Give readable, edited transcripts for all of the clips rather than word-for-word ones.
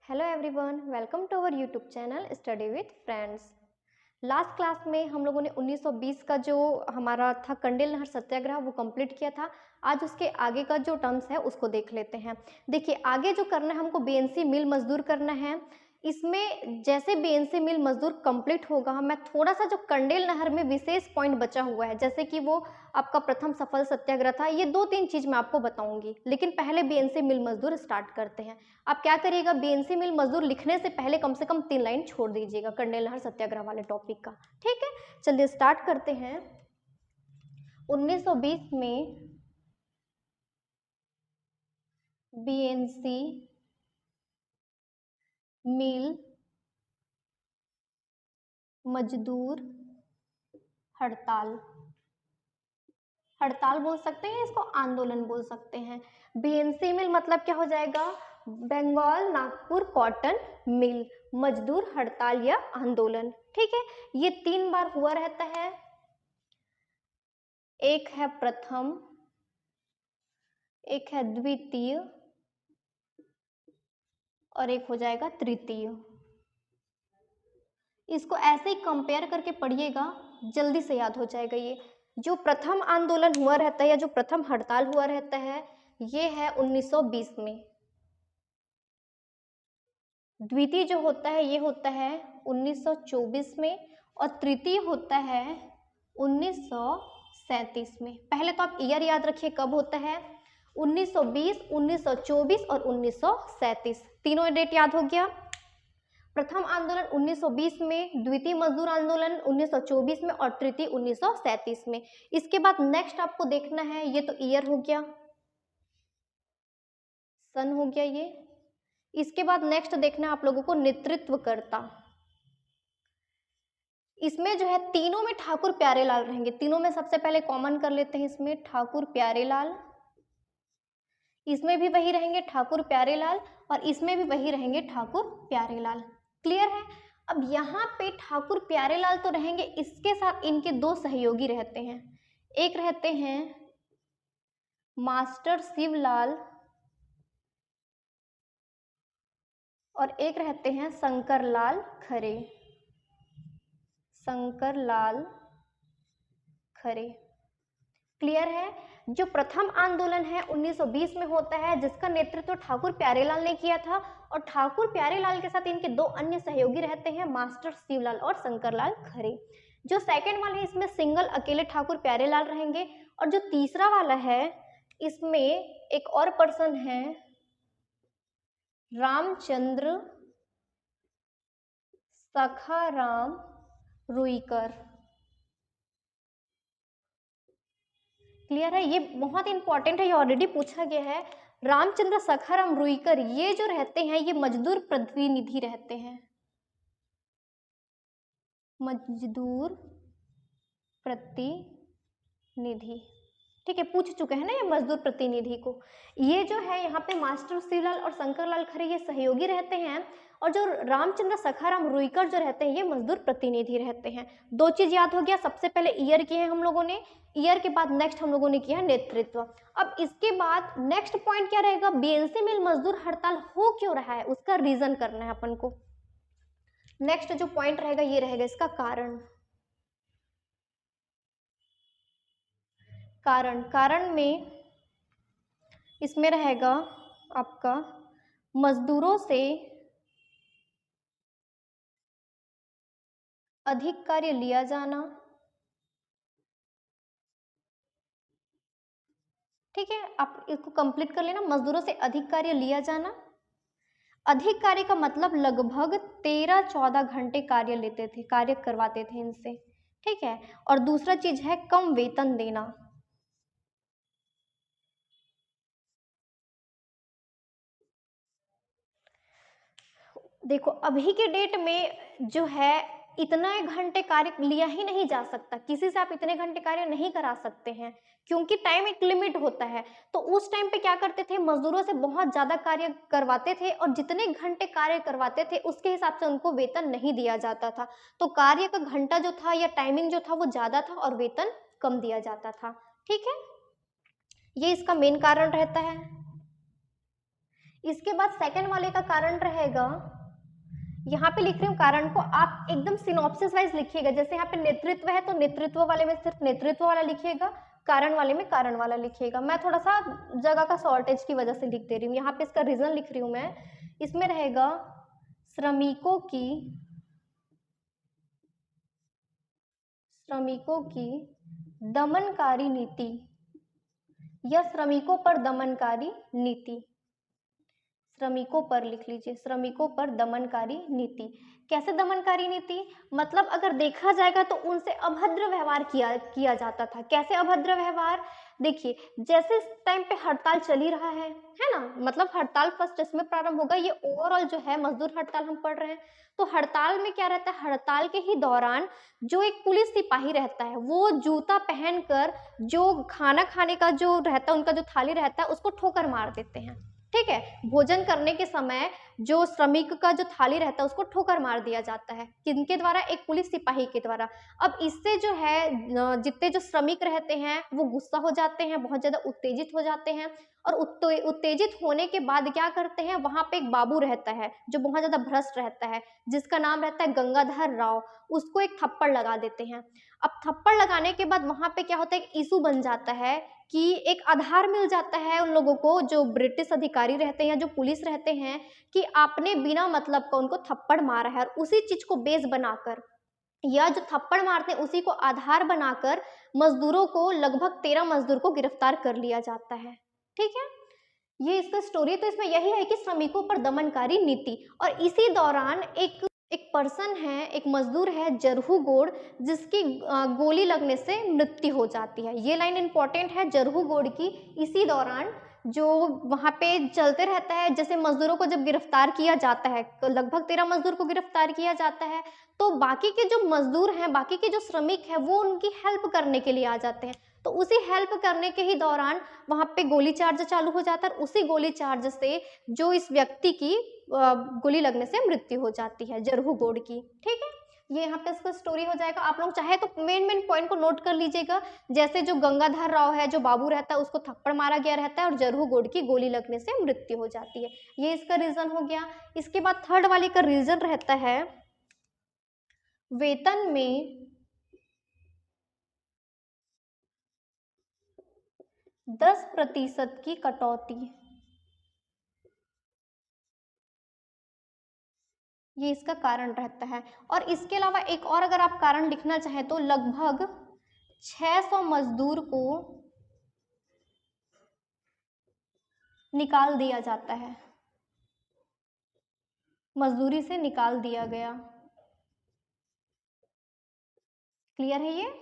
Hello everyone, welcome to our YouTube channel study with friends. Last class में हम लोगों ने 1920 का जो हमारा था कंडेल नहर सत्याग्रह वो कंप्लीट किया था। आज उसके आगे का जो टर्म्स है उसको देख लेते हैं। देखिए, आगे जो करना है हमको बीएनसी मिल मजदूर करना है। इसमें जैसे बीएनसी मिल मजदूर कंप्लीट होगा, मैं थोड़ा सा जो कंडेल नहर में विशेष पॉइंट बचा हुआ है, जैसे कि वो आपका प्रथम सफल सत्याग्रह था, ये 2-3 चीज मैं आपको बताऊंगी। लेकिन पहले बीएनसी मिल मजदूर स्टार्ट करते हैं। आप क्या करिएगा, बीएनसी मिल मजदूर लिखने से पहले कम से कम 3 लाइन छोड़ दीजिएगा कंडेल नहर सत्याग्रह वाले टॉपिक का। ठीक है, चलिए स्टार्ट करते हैं। 1920 में बीएनसी मिल मजदूर हड़ताल, हड़ताल बोल सकते हैं, इसको आंदोलन बोल सकते हैं। बीएनसी मिल मतलब क्या हो जाएगा, बंगाल नागपुर कॉटन मिल मजदूर हड़ताल या आंदोलन। ठीक है, ये 3 बार हुआ रहता है। एक है प्रथम, एक है द्वितीय और एक हो जाएगा तृतीय। इसको ऐसे ही कंपेयर करके पढ़िएगा, जल्दी से याद हो जाएगा। ये जो प्रथम आंदोलन हुआ रहता है या जो प्रथम हड़ताल हुआ रहता है, ये है 1920 में। द्वितीय जो होता है ये होता है 1924 में और तृतीय होता है 1937 में। पहले तो आप ईयर याद रखिए कब होता है, 1920, 1924 और 1937, तीनों डेट याद हो गया। प्रथम आंदोलन 1920 में, द्वितीय मजदूर आंदोलन 1924 में और तृतीय 1937 में। इसके बाद नेक्स्ट आपको देखना है, ये तो ईयर हो गया, सन हो गया ये। इसके बाद नेक्स्ट देखना है आप लोगों को नेतृत्वकर्ता। इसमें जो है तीनों में ठाकुर प्यारेलाल रहेंगे। तीनों में सबसे पहले कॉमन कर लेते हैं, इसमें ठाकुर प्यारेलाल, इसमें भी वही रहेंगे ठाकुर प्यारेलाल और इसमें भी वही रहेंगे ठाकुर प्यारेलाल। क्लियर है। अब यहाँ पे ठाकुर प्यारेलाल तो रहेंगे, इसके साथ इनके 2 सहयोगी रहते हैं। एक रहते हैं मास्टर शिवलाल और एक रहते हैं शंकरलाल खरे। शंकरलाल खरे। क्लियर है। जो प्रथम आंदोलन है 1920 में होता है, जिसका नेतृत्व ठाकुर प्यारेलाल ने किया था और ठाकुर प्यारेलाल के साथ इनके 2 अन्य सहयोगी रहते हैं, मास्टर शिवलाल और शंकरलाल खरे। जो सेकंड वाला है इसमें सिंगल अकेले ठाकुर प्यारेलाल रहेंगे और जो तीसरा वाला है इसमें एक और पर्सन है रामचंद्र सखाराम रुईकर। क्लियर है, ये बहुत इंपॉर्टेंट है, ये ऑलरेडी पूछा गया है। रामचंद्र सखाराम रुईकर ये जो रहते हैं ये मजदूर प्रतिनिधि रहते हैं, मजदूर प्रतिनिधि। ठीक है, पूछ चुके हैं ना ये मजदूर प्रतिनिधि को। ये जो है यहाँ पे मास्टर शिवलाल और शंकरलाल खरे ये सहयोगी रहते हैं और जो रामचंद्र सखाराम रुईकर जो रहते हैं ये मजदूर प्रतिनिधि रहते हैं। 2 चीज याद हो गया, सबसे पहले ईयर किए हैं हम लोगों ने, ईयर के बाद नेक्स्ट हम लोगों ने किया नेतृत्व। अब इसके बाद नेक्स्ट पॉइंट क्या रहेगा, बीएनसी मिल मजदूर हड़ताल हो क्यों रहा है उसका रीजन करना है अपन को। नेक्स्ट जो पॉइंट रहेगा ये रहेगा इसका कारण। कारण में इसमें रहेगा आपका मजदूरों से अधिक कार्य लिया जाना। ठीक है, आप इसको कंप्लीट कर लेना, मजदूरों से अधिक कार्य लिया जाना। अधिक कार्य का मतलब लगभग 13-14 घंटे कार्य लेते थे, कार्य करवाते थे इनसे। ठीक है, और दूसरा चीज है कम वेतन देना। देखो अभी के डेट में जो है इतना घंटे कार्य लिया ही नहीं जा सकता, किसी से आप इतने घंटे कार्य नहीं करा सकते हैं क्योंकि टाइम एक लिमिट होता है। तो उस टाइम पे क्या करते थे, मजदूरों से बहुत ज्यादा कार्य करवाते थे और जितने घंटे कार्य करवाते थे उसके हिसाब से उनको वेतन नहीं दिया जाता था। तो कार्य का घंटा जो था या टाइमिंग जो था वो ज्यादा था और वेतन कम दिया जाता था। ठीक है, ये इसका मेन कारण रहता है। इसके बाद सेकंड वाले का कारण रहेगा, यहाँ पे लिख रही हूँ कारण को, आप एकदम सिनॉप्सिस वाइज लिखिएगा। जैसे यहाँ पे नेतृत्व है तो नेतृत्व वाले में सिर्फ नेतृत्व वाला लिखिएगा, कारण वाले में कारण वाला लिखिएगा। मैं थोड़ा सा जगह का शॉर्टेज की वजह से लिख दे रही हूँ। यहाँ पे इसका रीजन लिख रही हूँ मैं, इसमें रहेगा श्रमिकों की दमनकारी नीति या श्रमिकों पर दमनकारी नीति। श्रमिकों पर लिख लीजिए, श्रमिकों पर दमनकारी नीति। कैसे दमनकारी नीति? मतलब अगर देखा जाएगा तो उनसे अभद्र व्यवहार किया जाता था। कैसे अभद्र व्यवहार? देखिए, जैसे इस टाइम पे हड़ताल चल ही रहा है ना, मतलब हड़ताल फर्स्ट इसमें प्रारंभ होगा। ये ओवरऑल जो है मजदूर हड़ताल हम पढ़ रहे हैं, तो हड़ताल में क्या रहता है, हड़ताल के ही दौरान जो एक पुलिस सिपाही रहता है वो जूता पहनकर जो खाना खाने का जो रहता है, उनका जो थाली रहता है उसको ठोकर मार देते हैं। ठीक है, भोजन करने के समय जो श्रमिक का जो थाली रहता है उसको ठोकर मार दिया जाता है। किनके द्वारा? एक पुलिस सिपाही के द्वारा। अब इससे जो है जितने जो श्रमिक रहते हैं वो गुस्सा हो जाते हैं, बहुत ज्यादा उत्तेजित हो जाते हैं, और उत्तेजित होने के बाद क्या करते हैं, वहां पे एक बाबू रहता है जो बहुत ज्यादा भ्रष्ट रहता है, जिसका नाम रहता है गंगाधर राव, उसको एक थप्पड़ लगा देते हैं। अब थप्पड़ लगाने के बाद वहां पे क्या होता है, एक इशू बन जाता है कि एक आधार मिल जाता है उन लोगों को, जो ब्रिटिश अधिकारी रहते हैं, जो पुलिस रहते हैं, कि आपने बिना मतलब का उनको थप्पड़ मारा है। और उसी चीज को बेस बनाकर, या जो थप्पड़ मारते हैं उसी को आधार बनाकर मजदूरों को, लगभग 13 मजदूर को गिरफ्तार कर लिया जाता है। ठीक है, ये इसका स्टोरी। तो इसमें यही है कि श्रमिकों पर दमनकारी नीति। और इसी दौरान एक पर्सन है, एक मजदूर है जरहू गोड़, जिसकी गोली लगने से मृत्यु हो जाती है। ये लाइन इंपॉर्टेंट है जरहू गोड़ की। इसी दौरान जो वहां पे चलते रहता है, जैसे मजदूरों को जब गिरफ्तार किया जाता है, तो लगभग 13 मजदूर को गिरफ्तार किया जाता है, तो बाकी के जो मजदूर हैं, बाकी के जो श्रमिक हैं, वो उनकी हेल्प करने के लिए आ जाते हैं। तो उसी हेल्प करने के ही दौरान वहां पे गोली चार्ज चालू हो जाता है। उसी गोली चार्ज से जो इस व्यक्ति की गोली लगने से मृत्यु हो जाती है, जरहू गोड़ की। ठीक है, ये यहाँ पे इसका स्टोरी हो जाएगा। आप लोग चाहे तो मेन पॉइंट को नोट कर लीजिएगा। जैसे जो गंगाधर राव है, जो बाबू रहता है, उसको थप्पड़ मारा गया रहता है और जरहू गोड़ की गोली लगने से मृत्यु हो जाती है। ये इसका रीजन हो गया। इसके बाद थर्ड वाले का रीजन रहता है वेतन में 10% की कटौती। ये इसका कारण रहता है। और इसके अलावा एक और अगर आप कारण लिखना चाहें तो लगभग 600 मजदूर को निकाल दिया जाता है, मजदूरी से निकाल दिया गया। क्लियर है? ये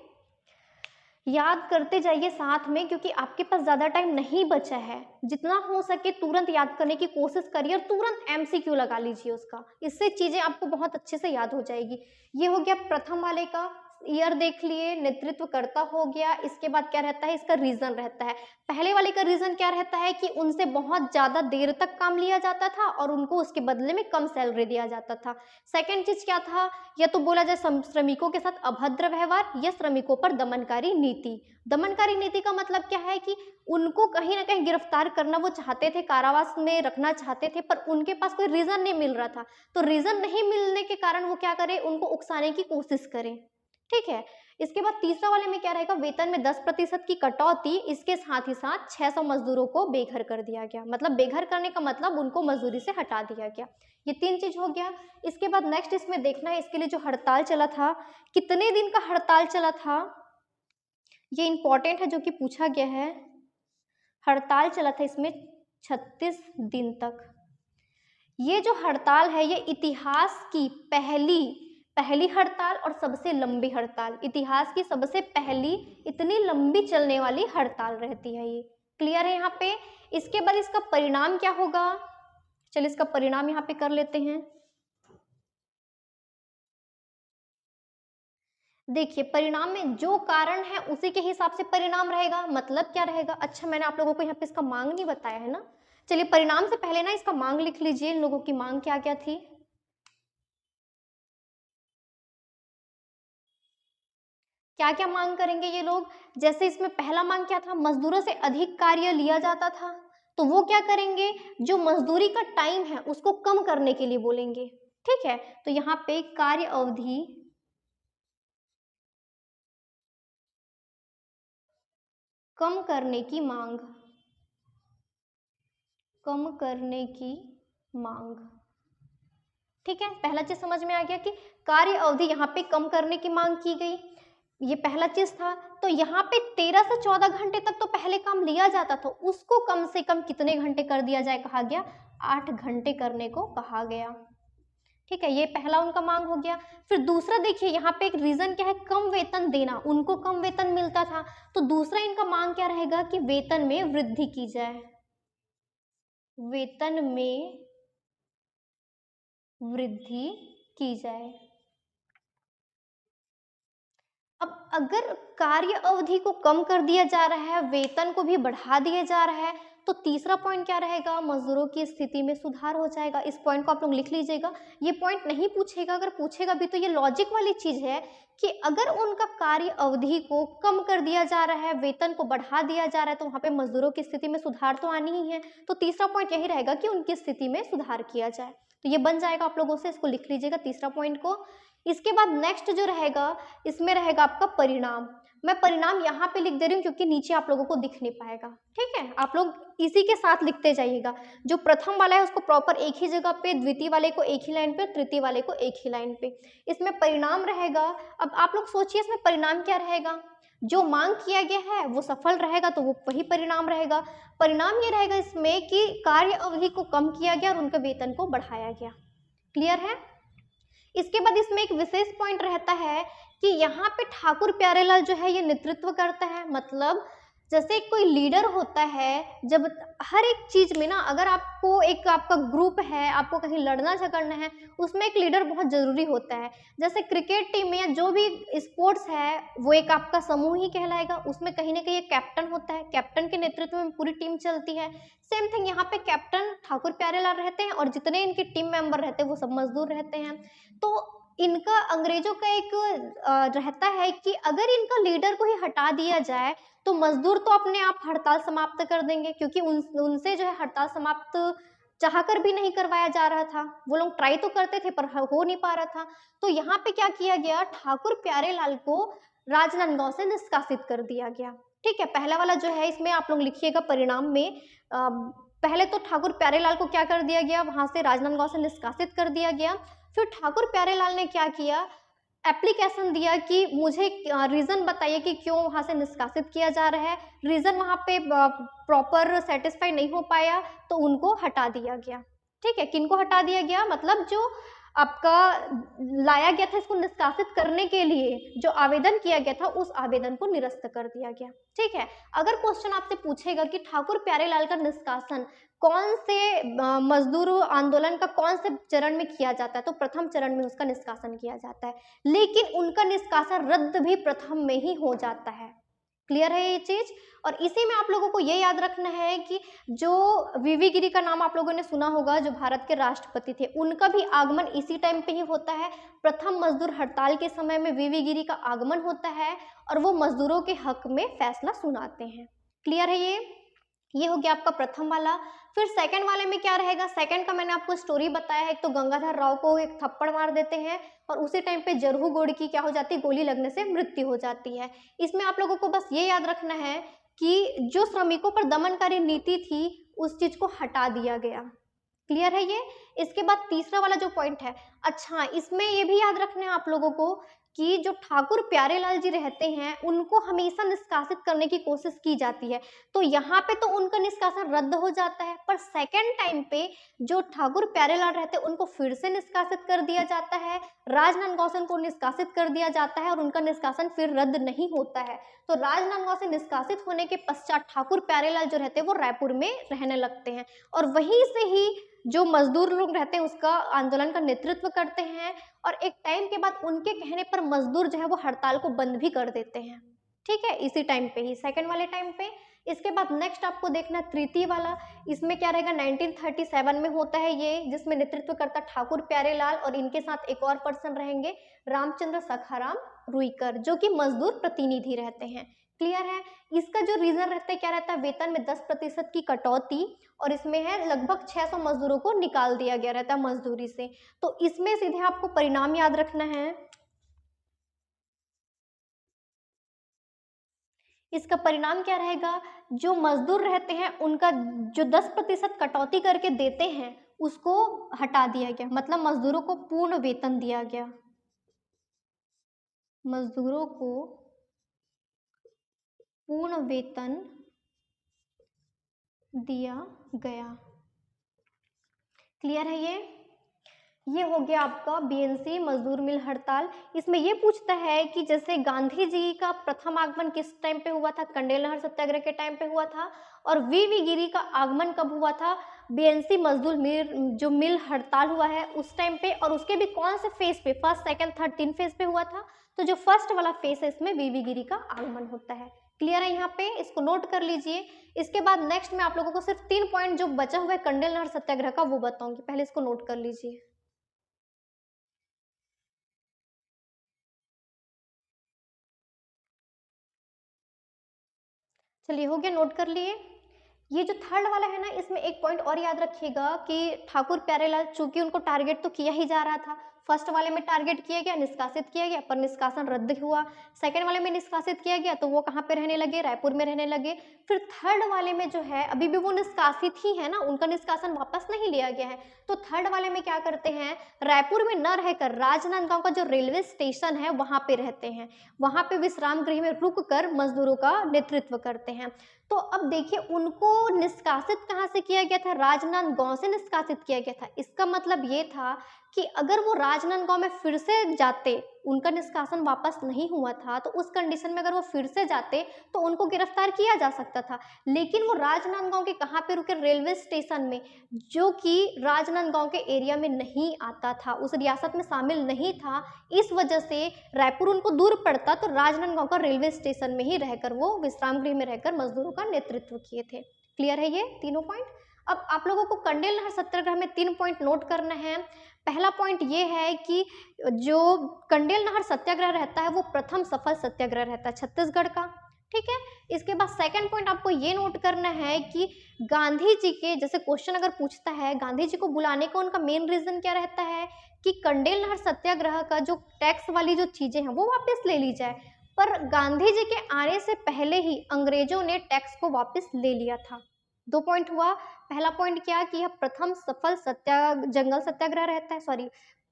याद करते जाइए साथ में, क्योंकि आपके पास ज्यादा टाइम नहीं बचा है। जितना हो सके तुरंत याद करने की कोशिश करिए और तुरंत एमसीक्यू लगा लीजिए उसका, इससे चीजें आपको बहुत अच्छे से याद हो जाएगी। ये हो गया प्रथम वाले का, ईयर देख लिए, नेतृत्व करता हो गया। इसके बाद क्या रहता है, इसका रीजन रहता है। पहले वाले का रीजन क्या रहता है कि उनसे बहुत ज्यादा देर तक काम लिया जाता था और उनको उसके बदले में कम सैलरी दिया जाता था। सेकंड चीज क्या था, या तो बोला जाए श्रमिकों के साथ अभद्र व्यवहार या श्रमिकों पर दमनकारी नीति। दमनकारी नीति का मतलब क्या है कि उनको कहीं ना कहीं गिरफ्तार करना वो चाहते थे, कारावास में रखना चाहते थे, पर उनके पास कोई रीजन नहीं मिल रहा था। तो रीजन नहीं मिलने के कारण वो क्या करें, उनको उकसाने की कोशिश करें। ठीक है, इसके बाद तीसरा वाले में क्या रहेगा, वेतन में 10% की कटौती। इसके साथ ही साथ 600 मजदूरों को बेघर कर दिया गया। मतलब बेघर करने का मतलब उनको मजदूरी से हटा दिया गया। ये तीन चीज हो गया। इसके बाद नेक्स्ट इसमें देखना है, इसके लिए जो हड़ताल चला था, कितने दिन का हड़ताल चला था, ये इंपॉर्टेंट है, जो कि पूछा गया है। हड़ताल चला था इसमें 36 दिन तक। ये जो हड़ताल है, ये इतिहास की पहली हड़ताल और सबसे लंबी हड़ताल, इतिहास की सबसे पहली इतनी लंबी चलने वाली हड़ताल रहती है ये। क्लियर है यहाँ पे? इसके बाद इसका परिणाम क्या होगा, चलिए इसका परिणाम यहाँ पे कर लेते हैं। देखिए, परिणाम में जो कारण है उसी के हिसाब से परिणाम रहेगा। मतलब क्या रहेगा, अच्छा मैंने आप लोगों को यहाँ पे इसका मांग नहीं बताया है ना। चलिए परिणाम से पहले ना इसका मांग लिख लीजिए, इन लोगों की मांग क्या क्या थी। क्या क्या मांग करेंगे ये लोग, जैसे इसमें पहला मांग क्या था, मजदूरों से अधिक कार्य लिया जाता था। तो वो क्या करेंगे, जो मजदूरी का टाइम है उसको कम करने के लिए बोलेंगे। ठीक है, तो यहाँ पे कार्य अवधि कम करने की मांग, कम करने की मांग। ठीक है, पहला चीज समझ में आ गया कि कार्य अवधि यहाँ पे कम करने की मांग की गई, ये पहला चीज था। तो यहाँ पे 13 से 14 घंटे तक तो पहले काम लिया जाता था, उसको कम से कम कितने घंटे कर दिया जाए कहा गया, 8 घंटे करने को कहा गया। ठीक है, ये पहला उनका मांग हो गया। फिर दूसरा देखिए यहाँ पे एक रीजन क्या है, कम वेतन देना, उनको कम वेतन मिलता था, तो दूसरा इनका मांग क्या रहेगा कि वेतन में वृद्धि की जाए, वेतन में वृद्धि की जाए। अब अगर कार्य अवधि को कम कर दिया जा रहा है, वेतन को भी बढ़ा दिया जा रहा है, तो तीसरा पॉइंट क्या रहेगा, मजदूरों की स्थिति में सुधार हो जाएगा। इस पॉइंट को आप लोग लिख लीजिएगा, ये पॉइंट नहीं पूछेगा, अगर पूछेगा भी तो ये लॉजिक वाली चीज है कि अगर उनका कार्य अवधि को कम कर दिया जा रहा है, वेतन को बढ़ा दिया जा रहा है, तो वहां पे मजदूरों की स्थिति में सुधार तो आनी ही है। तो तीसरा पॉइंट यही रहेगा कि उनकी स्थिति में सुधार किया जाए। तो ये बन जाएगा आप लोगों से, इसको लिख लीजिएगा तीसरा पॉइंट को। इसके बाद नेक्स्ट जो रहेगा, इसमें रहेगा आपका परिणाम। मैं परिणाम यहाँ पे लिख दे रही हूँ क्योंकि नीचे आप लोगों को दिख नहीं पाएगा। ठीक है, आप लोग इसी के साथ लिखते जाइएगा, जो प्रथम वाला है उसको प्रॉपर एक ही जगह पे, द्वितीय वाले को एक ही लाइन पे, तृतीय वाले को एक ही लाइन पे। इसमें परिणाम रहेगा। अब आप लोग सोचिए इसमें परिणाम क्या रहेगा, जो मांग किया गया है वो सफल रहेगा तो वो वही परिणाम रहेगा। परिणाम ये रहेगा इसमें कि कार्य अवधि को कम किया गया और उनके वेतन को बढ़ाया गया। क्लियर है। इसके बाद इसमें एक विशेष पॉइंट रहता है कि यहाँ पे ठाकुर प्यारेलाल जो है ये नेतृत्व करता है, मतलब जैसे कोई लीडर होता है, जब हर एक चीज में ना, अगर आपको एक आपका ग्रुप है, आपको कहीं लड़ना झगड़ना है, उसमें एक लीडर बहुत जरूरी होता है। जैसे क्रिकेट टीम में या जो भी स्पोर्ट्स है वो एक आपका समूह ही कहलाएगा, उसमें कहीं ना कहीं एक कैप्टन होता है, कैप्टन के नेतृत्व में पूरी टीम चलती है। सेम थिंग यहाँ पे कैप्टन ठाकुर प्यारेलाल रहते हैं और जितने इनके टीम मेंबर रहते हैं वो सब मजदूर रहते हैं। तो इनका अंग्रेजों का एक रहता है कि अगर इनका लीडर को ही हटा दिया जाए तो मजदूर तो अपने आप हड़ताल समाप्त कर देंगे, क्योंकि उनसे जो है हड़ताल समाप्त चाहकर भी नहीं करवाया जा रहा था, वो लोग ट्राई तो करते थे पर हो नहीं पा रहा था। तो यहाँ पे क्या किया गया, ठाकुर प्यारेलाल को राजनांदगांव से निष्कासित कर दिया गया। ठीक है, पहला वाला जो है इसमें आप लोग लिखिएगा परिणाम में, पहले तो ठाकुर प्यारेलाल को क्या कर दिया गया, वहां से राजनांदगांव से निष्कासित कर दिया गया। फिर ठाकुर प्यारेलाल ने क्या किया, एप्लीकेशन दिया कि मुझे रीजन बताइए कि क्यों वहां से निष्कासित किया जा रहा है। रीजन वहां पे प्रॉपर सेटिस्फाई नहीं हो पाया तो उनको हटा दिया गया। ठीक है, किनको हटा दिया गया, मतलब जो आपका लाया गया था इसको निष्कासित करने के लिए, जो आवेदन किया गया था उस आवेदन को निरस्त कर दिया गया। ठीक है, अगर क्वेश्चन आपसे पूछेगा कि ठाकुर प्यारेलाल का निष्कासन कौन से मजदूर आंदोलन का कौन से चरण में किया जाता है, तो प्रथम चरण में उसका निष्कासन किया जाता है, लेकिन उनका निष्कासन रद्द भी प्रथम में ही हो जाता है। क्लियर है ये चीज। और इसी में आप लोगों को ये याद रखना है कि जो वीवी गिरी का नाम आप लोगों ने सुना होगा, जो भारत के राष्ट्रपति थे, उनका भी आगमन इसी टाइम पे ही होता है। प्रथम मजदूर हड़ताल के समय में वीवी गिरी का आगमन होता है और वो मजदूरों के हक में फैसला सुनाते हैं। क्लियर है ये हो गया आपका प्रथम वाला। फिर सेकंड वाले में क्या रहेगा, सेकंड का मैंने आपको स्टोरी बताया है। एक तो गंगाधर राव को एक थप्पड़ मार देते हैं और उसी टाइम पे जरहू गोड़ की क्या हो जाती है, गोली लगने से मृत्यु हो जाती है। इसमें आप लोगों को बस ये याद रखना है कि जो श्रमिकों पर दमनकारी नीति थी उस चीज को हटा दिया गया। क्लियर है ये। इसके बाद तीसरा वाला जो पॉइंट है, अच्छा इसमें ये भी याद रखना है आप लोगों को कि जो ठाकुर प्यारेलाल जी रहते हैं उनको हमेशा निष्कासित करने की कोशिश की जाती है, तो यहाँ पे तो उनका निष्कासन रद्द हो जाता है, पर सेकेंड टाइम पे जो ठाकुर प्यारेलाल रहते हैं उनको फिर से निष्कासित कर दिया जाता है, राजनांदगांव से उनको निष्कासित कर दिया जाता है और उनका निष्कासन फिर रद्द नहीं होता है। तो राजनांदगांव से निष्कासित होने के पश्चात ठाकुर प्यारेलाल जो रहते हैं वो रायपुर में रहने लगते हैं और वहीं से ही जो मजदूर लोग रहते हैं उसका आंदोलन का नेतृत्व करते हैं और एक टाइम के बाद उनके कहने पर मजदूर जो है वो हड़ताल को बंद भी कर देते हैं। ठीक है, इसी टाइम पे ही, सेकंड वाले टाइम पे। इसके बाद नेक्स्ट आपको देखना तृतीय वाला, इसमें क्या रहेगा, 1937 में होता है ये, जिसमें नेतृत्व करता ठाकुर प्यारेलाल और इनके साथ एक और पर्सन रहेंगे, रामचंद्र सखाराम रुईकर, जो कि मजदूर प्रतिनिधि रहते हैं। क्लियर है। इसका जो रीजन रहता है क्या रहता है, वेतन में 10% की कटौती, और इसमें है लगभग 600 मजदूरों को निकाल दिया गया रहता है मजदूरी से। तो इसमें सीधे आपको परिणाम याद रखना है। इसका परिणाम क्या रहेगा, जो मजदूर रहते हैं उनका जो 10% कटौती करके देते हैं उसको हटा दिया गया, मतलब मजदूरों को पूर्ण वेतन दिया गया, मजदूरों को पूर्ण वेतन दिया गया। क्लियर है ये हो गया आपका बीएनसी मजदूर मिल हड़ताल। इसमें ये पूछता है कि जैसे गांधी जी का प्रथम आगमन किस टाइम पे हुआ था, कंडेल नहर सत्याग्रह के टाइम पे हुआ था, और वीवी गिरी का आगमन कब हुआ था, बीएनसी मजदूर मिल जो मिल हड़ताल हुआ है उस टाइम पे, और उसके भी कौन से फेज पे, फर्स्ट सेकंड थर्ड 3 फेज पे हुआ था। तो जो फर्स्ट वाला फेज है इसमें वीवी गिरी का आगमन होता है। क्लियर है यहाँ पे, इसको नोट कर लीजिए। इसके बाद नेक्स्ट मैं आप लोगों को सिर्फ 3 पॉइंट जो बचा हुआ है कंडेल नहर सत्याग्रह का वो बताऊंगी, पहले इसको नोट कर लीजिए। चलिए हो गया, नोट कर लिए। ये जो थर्ड वाला है ना, इसमें एक पॉइंट और याद रखिएगा कि ठाकुर प्यारेलाल, चूंकि उनको टारगेट तो किया ही जा रहा था, फर्स्ट वाले में टारगेट किया गया, निष्कासित किया गया, पर निष्कासन रद्द हुआ। सेकंड वाले में निष्कासित किया गया तो वो कहाँ पे रहने लगे, रायपुर में रहने लगे। फिर थर्ड वाले में जो है अभी भी वो निष्कासित ही है ना, उनका निष्कासन वापस नहीं लिया गया है। तो थर्ड वाले में क्या करते हैं, रायपुर में न रहकर राजनांदगांव का जो रेलवे स्टेशन है वहां पे रहते हैं, वहां पे विश्राम गृह में रुक कर मजदूरों का नेतृत्व करते हैं। तो अब देखिए उनको निष्कासित कहाँ से किया गया था, राजनांदगांव से निष्कासित किया गया था। इसका मतलब ये था कि अगर वो राजनांदगांव में फिर से जाते, उनका निष्कासन वापस नहीं हुआ था, तो उस कंडीशन में अगर वो फिर से जाते तो उनको गिरफ्तार किया जा सकता था। लेकिन वो राजनांदगांव के कहाँ पे रुके, रेलवे स्टेशन में, जो कि राजनांदगांव के एरिया में नहीं आता था, उस रियासत में शामिल नहीं था। इस वजह से रायपुर उनको दूर पड़ता, तो राजनांदगांव का रेलवे स्टेशन में ही रहकर वो विश्राम गृह में रहकर मजदूरों का नेतृत्व किए थे। क्लियर है ये तीनों पॉइंट। अब आप लोगों को कंडेल नहर सत्याग्रह में 3 पॉइंट नोट करना है। पहला पॉइंट ये है कि जो कंडेल नहर सत्याग्रह रहता है वो प्रथम सफल सत्याग्रह रहता है छत्तीसगढ़ का। ठीक है, इसके बाद सेकंड पॉइंट आपको ये नोट करना है कि गांधी जी के, जैसे क्वेश्चन अगर पूछता है गांधी जी को बुलाने का उनका मेन रीजन क्या रहता है कि कंडेल नहर सत्याग्रह का जो टैक्स वाली जो चीजें हैं वो वापस ले ली जाए। पर गांधी जी के आने से पहले ही अंग्रेजों ने टैक्स को वापस ले लिया था। 2 पॉइंट हुआ। पहला पॉइंट क्या कि यह प्रथम सफल जंगल सत्याग्रह रहता है, सॉरी,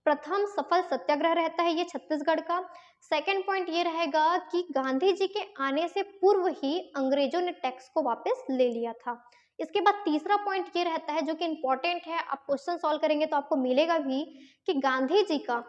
प्रथम सफल सत्याग्रह रहता है ये छत्तीसगढ़ का। सेकंड पॉइंट ये रहेगा कि गांधी जी के आने से पूर्व ही अंग्रेजों ने टैक्स को वापस ले लिया था। इसके बाद तीसरा पॉइंट ये रहता है जो कि इंपॉर्टेंट है, आप क्वेश्चन सॉल्व करेंगे तो आपको मिलेगा भी, कि गांधी जी का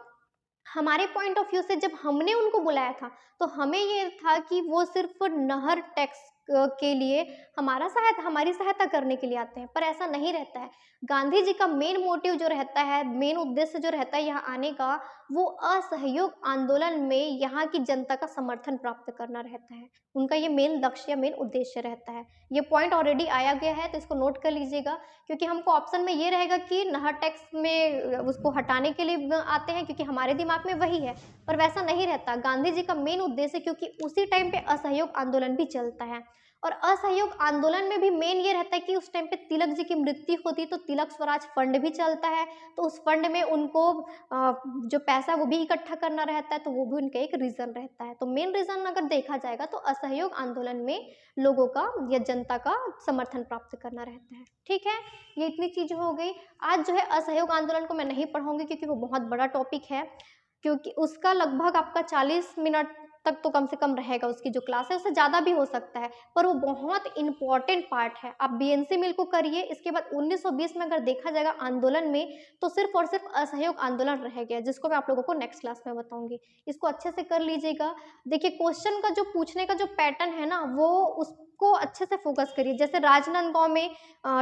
हमारे पॉइंट ऑफ व्यू से जब हमने उनको बुलाया था तो हमें ये था कि वो सिर्फ नहर टैक्स के लिए हमारी सहायता करने के लिए आते हैं, पर ऐसा नहीं रहता है। गांधी जी का मेन मोटिव जो रहता है, मेन उद्देश्य जो रहता है यहाँ आने का, वो असहयोग आंदोलन में यहाँ की जनता का समर्थन प्राप्त करना रहता है। उनका ये मेन लक्ष्य या मेन उद्देश्य रहता है। ये पॉइंट ऑलरेडी आया गया है तो इसको नोट कर लीजिएगा, क्योंकि हमको ऑप्शन में ये रहेगा कि नहर टैक्स में उसको हटाने के लिए आते हैं, क्योंकि हमारे दिमाग में वही है, पर वैसा नहीं रहता। गांधी जी का मेन उद्देश्य, क्योंकि उसी टाइम पे असहयोग आंदोलन भी चलता है, और असहयोग आंदोलन में भी मेन ये रहता है कि उस टाइम पे तिलक जी की मृत्यु होती तो तिलक स्वराज फंड भी चलता है, तो उस फंड में उनको जो पैसा वो भी इकट्ठा करना रहता है, तो वो भी उनका एक रीजन रहता है। तो मेन रीजन अगर देखा जाएगा तो असहयोग आंदोलन में लोगों का या जनता का समर्थन प्राप्त करना रहता है। ठीक है, ये इतनी चीज हो गई। आज जो है असहयोग आंदोलन को मैं नहीं पढ़ाऊंगी क्योंकि वो बहुत बड़ा टॉपिक है, क्योंकि उसका लगभग आपका 40 मिनट तक तो कम से कम रहेगा, उसकी जो क्लास है उससे ज़्यादा भी हो सकता है, पर वो बहुत इंपॉर्टेंट पार्ट है। आप बीएनसी मिल को करिए। इसके बाद 1920 में अगर देखा जाएगा आंदोलन में, तो सिर्फ और सिर्फ असहयोग आंदोलन रह गया, जिसको मैं आप लोगों को नेक्स्ट क्लास में बताऊंगी। इसको अच्छे से कर लीजिएगा। देखिए क्वेश्चन का जो पूछने का जो पैटर्न है ना, वो उसको अच्छे से फोकस करिए। जैसे राजनांदगांव में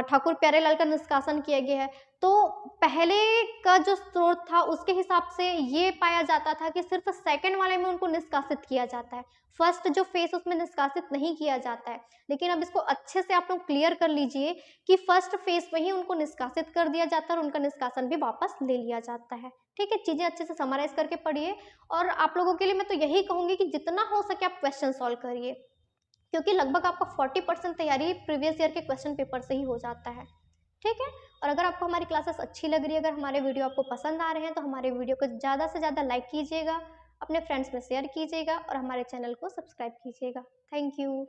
ठाकुर प्यारेलाल का निष्कासन किया गया है, तो पहले का जो स्रोत था उसके हिसाब से ये पाया जाता था कि सिर्फ सेकंड वाले में उनको निष्कासित किया जाता है, फर्स्ट जो फेस उसमें निष्कासित नहीं किया जाता है। लेकिन अब इसको अच्छे से आप लोग क्लियर कर लीजिए कि फर्स्ट फेस में ही उनको निष्कासित कर दिया जाता है और उनका निष्कासन भी वापस ले लिया जाता है। ठीक है, चीजें अच्छे से समराइज करके पढ़िए। और आप लोगों के लिए मैं तो यही कहूंगी कि जितना हो सके आप क्वेश्चन सॉल्व करिए। क्योंकि लगभग आपका 40% तैयारी प्रीवियस ईयर के क्वेश्चन पेपर से ही हो जाता है। ठीक है, और अगर आपको हमारी क्लासेस अच्छी लग रही है, अगर हमारे वीडियो आपको पसंद आ रहे हैं, तो हमारे वीडियो को ज़्यादा से ज़्यादा लाइक कीजिएगा, अपने फ्रेंड्स में शेयर कीजिएगा और हमारे चैनल को सब्सक्राइब कीजिएगा। Thank you.